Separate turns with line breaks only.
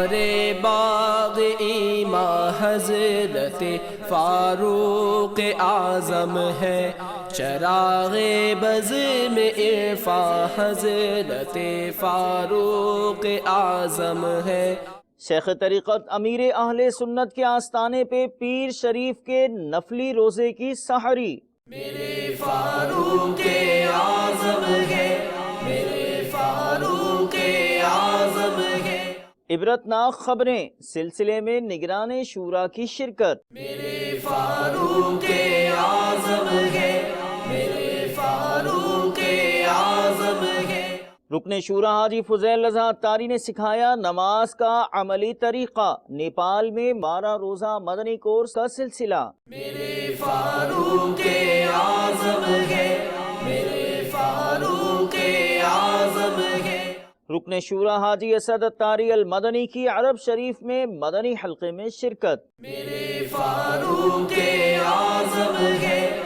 بہار باغ ایماں حضرت فاروق اعظم ہے، چراغ بزم عرفاں حضرت فاروق اعظم ہے۔
شیخ طریقت امیر اہل سنت کے آستانے پہ پیر شریف کے نفلی روزے کی سحری۔
میرے فاروق اعظم ہے، میرے فاروق اعظم ہے۔
عبرتناک خبریں سلسلے میں نگران شورا کی شرکت۔
میرے فاروق اعظم ہے، میرے فاروق اعظم ہے۔
رکن شورا حاجی فضیل رضا اتاری نے سکھایا نماز کا عملی طریقہ۔ نیپال میں 12 روزہ مدنی کورس کا سلسلہ۔
میرے فاروق اعظم ہے، میرے فاروق اعظم ہے۔
رکن شورا حاجی اسد اتاری المدنی کی عرب شریف میں مدنی حلقے میں شرکت۔
میرے فاروق اعظم ہے،